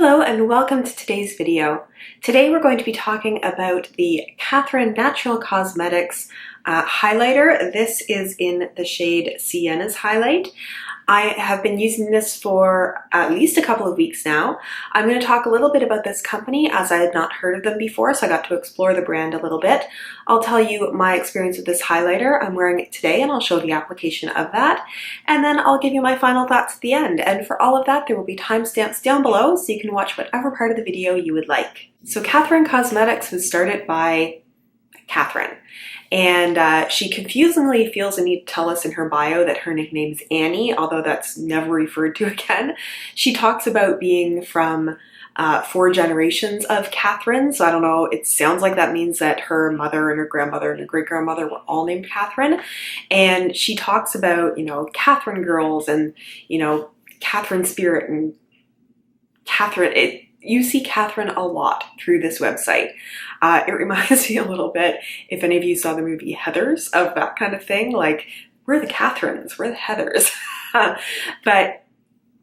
Hello and welcome to today's video. Today we're going to be talking about the Katherine Cosmetics highlighter. This is in the shade Siena's highlight. I have been using this for at least a couple of weeks now. I'm going to talk a little bit about this company as I had not heard of them before, so I got to explore the brand a little bit. I'll tell you my experience with this highlighter. I'm wearing it today and I'll show the application of that. And then I'll give you my final thoughts at the end. And for all of that, there will be timestamps down below so you can watch whatever part of the video you would like. So Katherine Cosmetics was started by Katherine. And she confusingly feels the need to tell us in her bio that her nickname's Annie, although that's never referred to again. She talks about being from 4 generations of Katherine, so I don't know, it sounds like that means that her mother and her grandmother and her great-grandmother were all named Katherine. And she talks about, you know, Katherine girls and, you know, Katherine spirit and Katherine. You see Katherine a lot through this website. It reminds me a little bit, if any of you saw the movie Heathers, of that kind of thing, like, we're the Katherines, we're the Heathers. But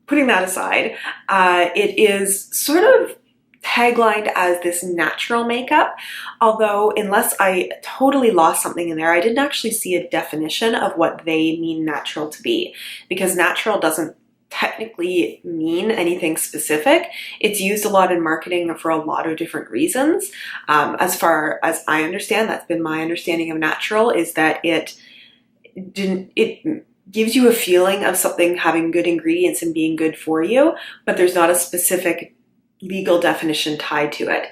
putting that aside, it is sort of taglined as this natural makeup, although unless I totally lost something in there, I didn't actually see a definition of what they mean natural to be, because natural doesn't technically mean anything specific. It's used a lot in marketing for a lot of different reasons. As far as I understand, that's been my understanding of natural, is that it gives you a feeling of something having good ingredients and being good for you, but there's not a specific legal definition tied to it.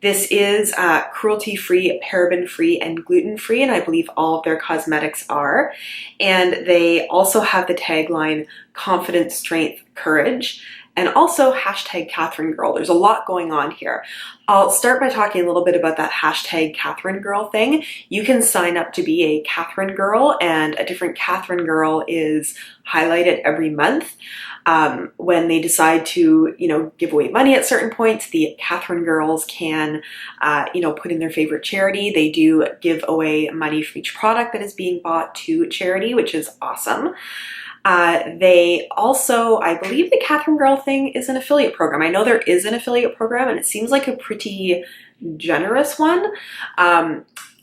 This is cruelty-free, paraben-free, and gluten-free, and I believe all of their cosmetics are. And they also have the tagline, confidence, strength, courage, and also hashtag Katherine Girl. There's a lot going on here. I'll start by talking a little bit about that hashtag Katherine Girl thing. You can sign up to be a Katherine Girl, and a different Katherine Girl is highlighted every month. When they decide to, you know, give away money at certain points, the Katherine Girls can, you know, put in their favorite charity. They do give away money for each product that is being bought to charity, which is awesome. They also, I believe the Katherine Girl thing is an affiliate program. I know there is an affiliate program and it seems like a pretty generous one.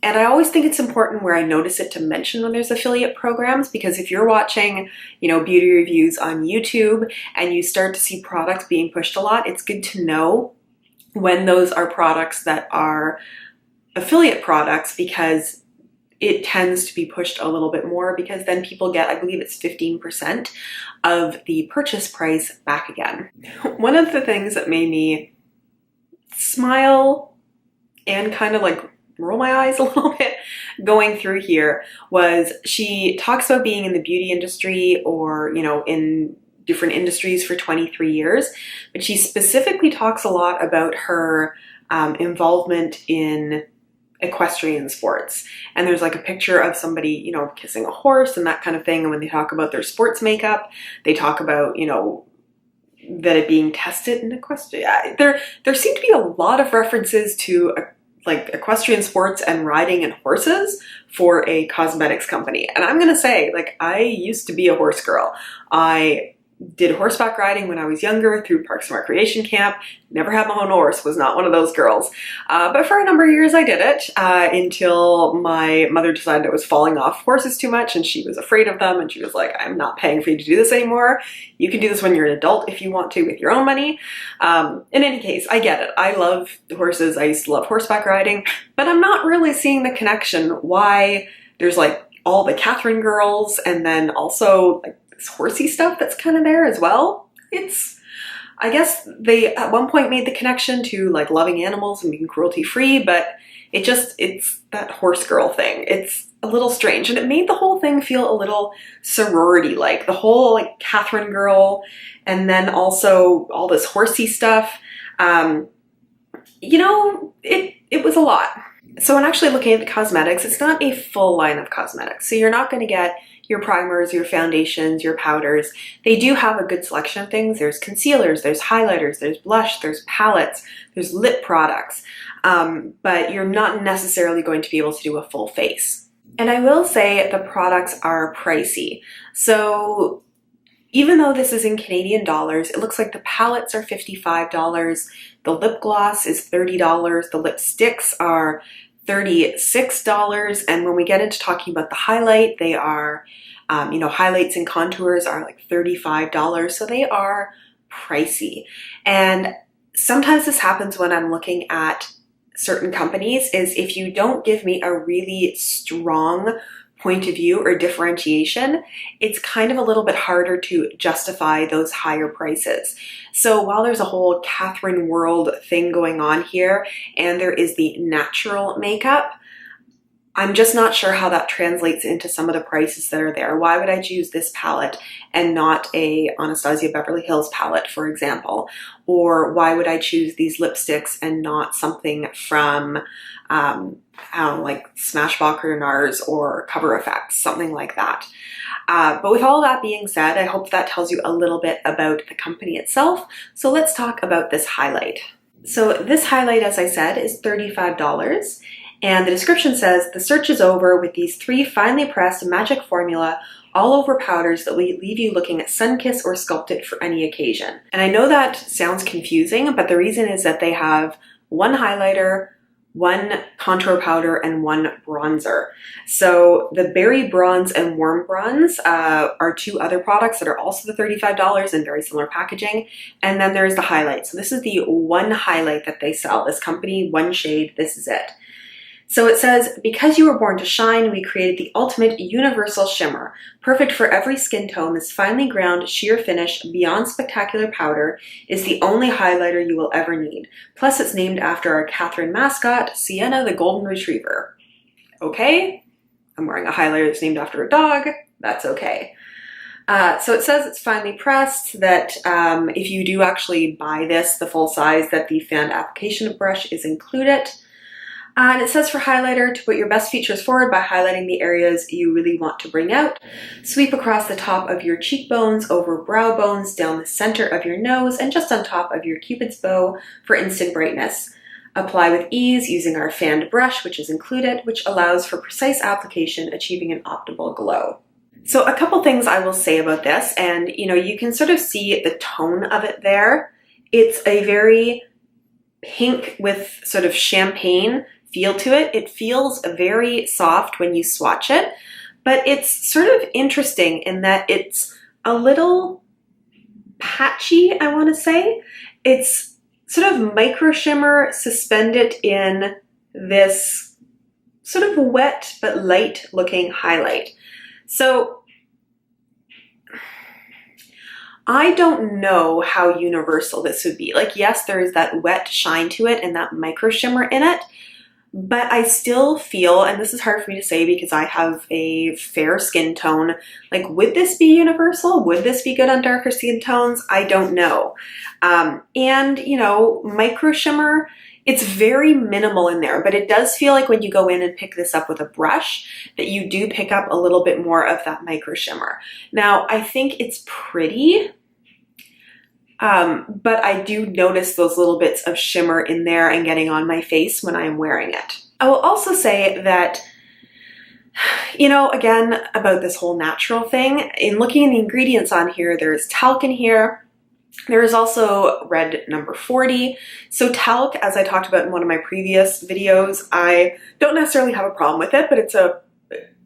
And I always think it's important where I notice it to mention when there's affiliate programs, because if you're watching, you know, beauty reviews on YouTube and you start to see products being pushed a lot, it's good to know when those are products that are affiliate products, because it tends to be pushed a little bit more, because then people get, I believe it's 15% of the purchase price back again. One of the things that made me smile and kind of like roll my eyes a little bit going through here was she talks about being in the beauty industry, or, you know, in different industries for 23 years, but she specifically talks a lot about her involvement in equestrian sports. And there's like a picture of somebody, you know, kissing a horse and that kind of thing. And when they talk about their sports makeup, they talk about, you know, that it being tested in equestrian. There seem to be a lot of references to like equestrian sports and riding and horses for a cosmetics company. And I'm gonna say, like, I used to be a horse girl. I did horseback riding when I was younger through Parks and Recreation Camp. Never had my own horse, was not one of those girls. But for a number of years I did it until my mother decided I was falling off horses too much and she was afraid of them, and she was like, I'm not paying for you to do this anymore. You can do this when you're an adult if you want to with your own money. In any case, I get it. I love horses. I used to love horseback riding, but I'm not really seeing the connection why there's like all the Katherine girls and then also like this horsey stuff that's kind of there as well. It's, I guess they at one point made the connection to like loving animals and being cruelty free, but it's that horse girl thing. It's a little strange, and it made the whole thing feel a little sorority like, the whole like Katherine Girl, and then also all this horsey stuff. You know, it was a lot. So when actually looking at the cosmetics, it's not a full line of cosmetics. So you're not going to get your primers, your foundations, your powders. They do have a good selection of things. There's concealers, there's highlighters, there's blush, there's palettes, there's lip products. But you're not necessarily going to be able to do a full face. And I will say the products are pricey. So Even though this is in Canadian dollars, it looks like the palettes are $55, the lip gloss is $30, the lipsticks are $36, and when we get into talking about the highlight, they are, highlights and contours are like $35, so they are pricey. And sometimes this happens when I'm looking at certain companies, is if you don't give me a really strong point of view or differentiation, it's kind of a little bit harder to justify those higher prices. So while there's a whole Katherine world thing going on here, and there is the natural makeup, I'm just not sure how that translates into some of the prices that are there. Why would I choose this palette and not a Anastasia Beverly Hills palette, for example? Or why would I choose these lipsticks and not something from, like Smashbox or NARS or Cover Effects, something like that. But with all that being said, I hope that tells you a little bit about the company itself. So let's talk about this highlight. So this highlight, as I said, is $35. And the description says, the search is over with these 3 finely pressed magic formula all over powders that will leave you looking sun-kissed or sculpted for any occasion. And I know that sounds confusing, but the reason is that they have 1 highlighter, 1 contour powder, and 1 bronzer. So the Berry Bronze and Warm Bronze are 2 other products that are also the $35 in very similar packaging. And then there's the highlight. So this is the 1 highlight that they sell. This company, 1 shade, this is it. So it says, because you were born to shine, we created the ultimate universal shimmer. Perfect for every skin tone, this finely ground, sheer finish, beyond spectacular powder is the only highlighter you will ever need. Plus, it's named after our Katherine mascot, Siena the Golden Retriever. Okay, I'm wearing a highlighter that's named after a dog. That's okay. So it says it's finely pressed, that if you do actually buy this, the full size, that the fan application brush is included. And it says for highlighter to put your best features forward by highlighting the areas you really want to bring out. Sweep across the top of your cheekbones, over brow bones, down the center of your nose, and just on top of your cupid's bow for instant brightness. Apply with ease using our fanned brush, which is included, which allows for precise application, achieving an optimal glow. So a couple things I will say about this, and you can sort of see the tone of it there. It's a very pink with sort of champagne feel to it. It feels very soft when you swatch it, but it's sort of interesting in that it's a little patchy, I want to say. It's sort of micro shimmer suspended in this sort of wet but light looking highlight. So I don't know how universal this would be. Like, yes, there is that wet shine to it and that micro shimmer in it, but I still feel, and this is hard for me to say because I have a fair skin tone, like, would this be universal? Would this be good on darker skin tones? I don't know. And micro shimmer, it's very minimal in there, but it does feel like when you go in and pick this up with a brush that you do pick up a little bit more of that micro shimmer. Now, I think it's pretty, but I do notice those little bits of shimmer in there and getting on my face when I'm wearing it. I will also say that, again, about this whole natural thing, in looking at the ingredients on here, there's talc in here. There is also red number 40. So talc, as I talked about in one of my previous videos, I don't necessarily have a problem with it, but it's a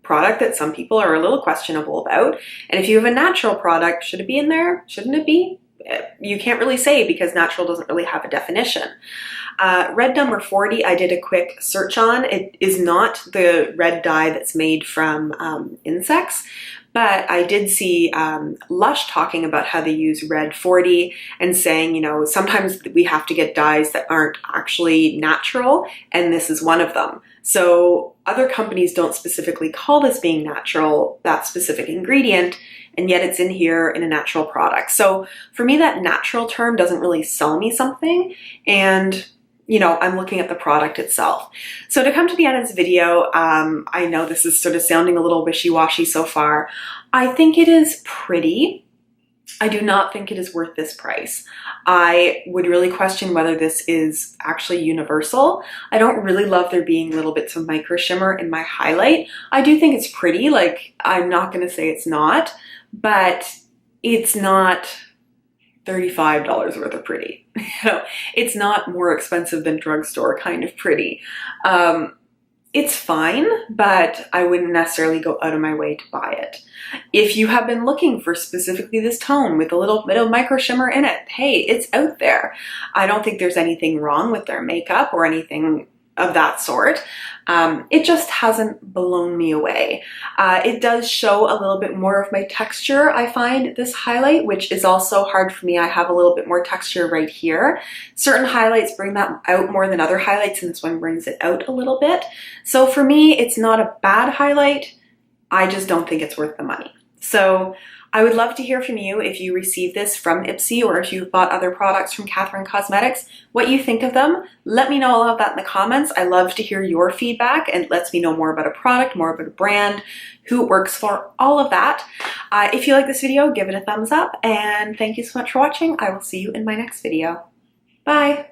product that some people are a little questionable about. And if you have a natural product, should it be in there? Shouldn't it be? You can't really say because natural doesn't really have a definition. Red number 40, I did a quick search on. It is not the red dye that's made from insects, but I did see Lush talking about how they use red 40 and saying, sometimes we have to get dyes that aren't actually natural, and this is one of them. So other companies don't specifically call this being natural, that specific ingredient, and yet it's in here in a natural product. So for me, that natural term doesn't really sell me something, and I'm looking at the product itself. So to come to the end of this video, I know this is sort of sounding a little wishy-washy so far. I think it is pretty. I do not think it is worth this price. I would really question whether this is actually universal. I don't really love there being little bits of micro shimmer in my highlight. I do think it's pretty, like, I'm not gonna say it's not, but it's not $35 worth of pretty. You know, it's not more expensive than drugstore kind of pretty. It's fine, but I wouldn't necessarily go out of my way to buy it. If you have been looking for specifically this tone with a little bit of micro shimmer in it, hey, it's out there. I don't think there's anything wrong with their makeup or anything of that sort. It just hasn't blown me away. It does show a little bit more of my texture, I find, this highlight, which is also hard for me. I have a little bit more texture right here. Certain highlights bring that out more than other highlights, and this one brings it out a little bit. So for me, it's not a bad highlight. I just don't think it's worth the money. So I would love to hear from you if you receive this from Ipsy or if you've bought other products from Katherine Cosmetics, what you think of them. Let me know all of that in the comments. I love to hear your feedback, and it lets me know more about a product, more about a brand, who it works for, all of that. If you like this video, give it a thumbs up, and thank you so much for watching. I will see you in my next video. Bye.